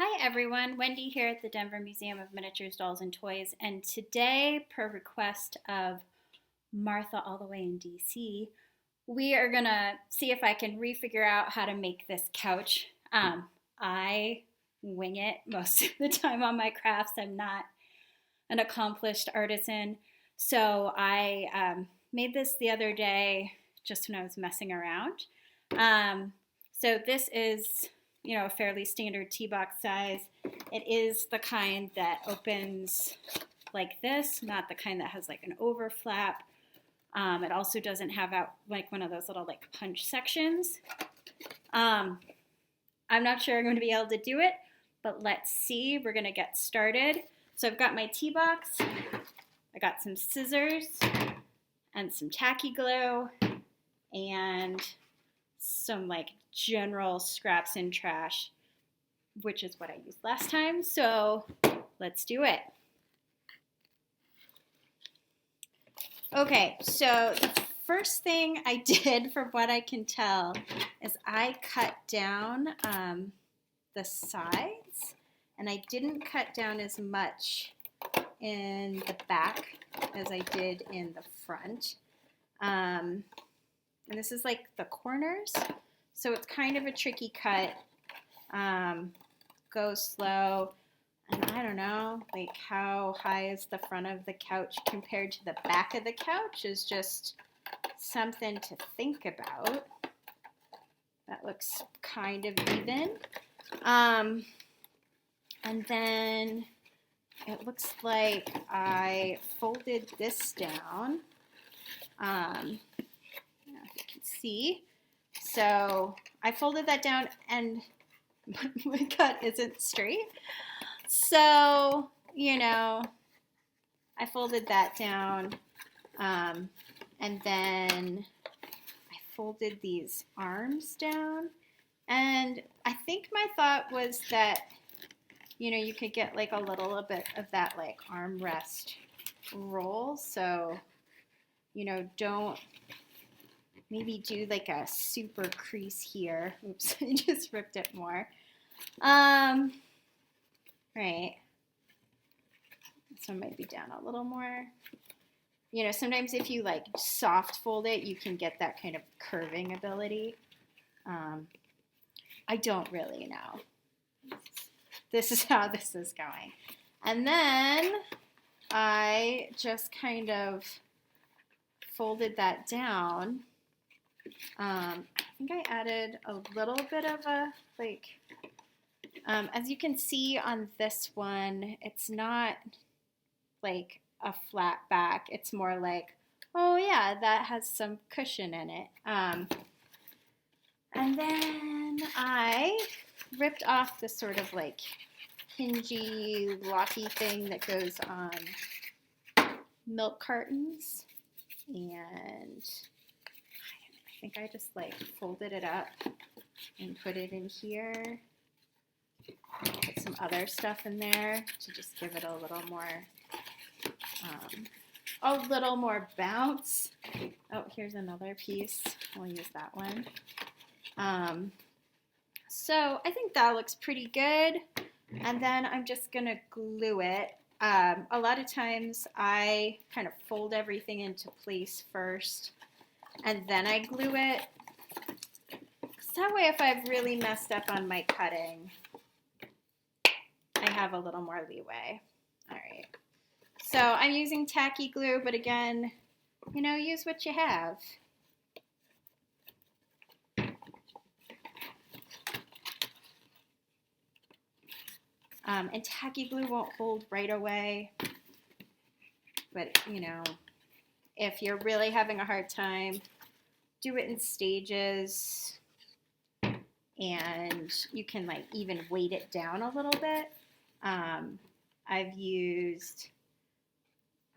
Hi everyone, Wendy here at the Denver Museum of Miniatures, Dolls, and Toys, and today, per request of Martha all the way in DC, we are gonna see if I can refigure out how to make this couch. I wing it most of the time on my crafts. I'm not an accomplished artisan, so I made this the other day just when I was messing around. Um, so this is, a fairly standard tea box size. It is the kind that opens like this, not the kind that has like an overflap. It also doesn't have out like one of those little like punch sections. Um, I'm not sure I'm going to be able to do it, but let's see. We're going to get started. So I've got my tea box. I got some scissors and some tacky glue and some like general scraps and trash, which is what I used last time. So let's do it. Okay, so the first thing I did, from what I can tell, is I cut down the sides, and I didn't cut down as much in the back as I did in the front. And this is like the corners, so it's kind of a tricky cut. Go slow. And I don't know, like how high is the front of the couch compared to the back of the couch is just something to think about. That looks kind of even. And then it looks like I folded this down. If you can see. So I folded that down and my cut isn't straight. So, I folded that down, and then I folded these arms down, and I think my thought was that, you could get like a little bit of that like armrest roll, so, don't maybe do like a super crease here. Oops, I just ripped it more. Right. This one might be down a little more. Sometimes if you like soft fold it, you can get that kind of curving ability. I don't really know. This is how this is going. And then I just kind of folded that down. I think I added a little bit of a like, as you can see on this one, it's not like a flat back. It's more like, oh yeah, that has some cushion in it. And then I ripped off this sort of like hingy, locky thing that goes on milk cartons. And I think I just like folded it up and put it in here. Put some other stuff in there to just give it a little more bounce. Oh, here's another piece. We'll use that one. So I think that looks pretty good. And then I'm just gonna glue it. A lot of times I kind of fold everything into place first, and then I glue it. So that way, if I've really messed up on my cutting, I have a little more leeway. All right. So I'm using tacky glue, but again, use what you have. And tacky glue won't hold right away. But, if you're really having a hard time, do it in stages. And you can like even weight it down a little bit. I've used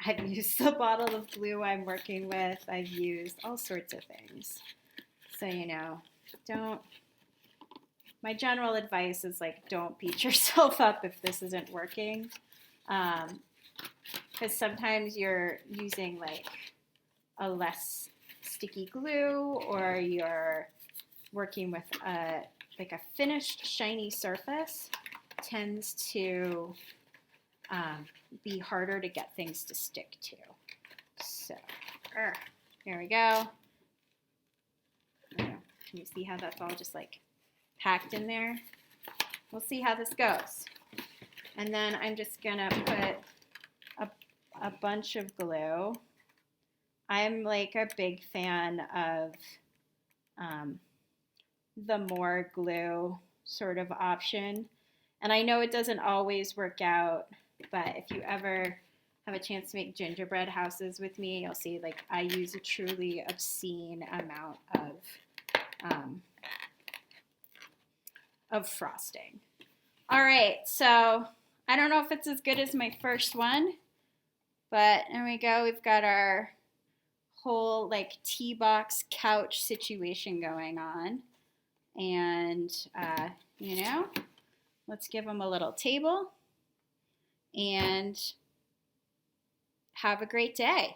the bottle of glue I'm working with. I've used all sorts of things. So, my general advice is like, don't beat yourself up if this isn't working. Because sometimes you're using like a less sticky glue, or you're working with a finished shiny surface. tends to be harder to get things to stick to. So, there we go. Can you see how that's all just like packed in there? We'll see how this goes. And then I'm just gonna put a bunch of glue. I'm like a big fan of the more glue sort of option. And I know it doesn't always work out, but if you ever have a chance to make gingerbread houses with me, you'll see like I use a truly obscene amount of frosting. All right, so I don't know if it's as good as my first one, but there we go. We've got our whole like tea box couch situation going on. And, you know, let's give them a little table and have a great day.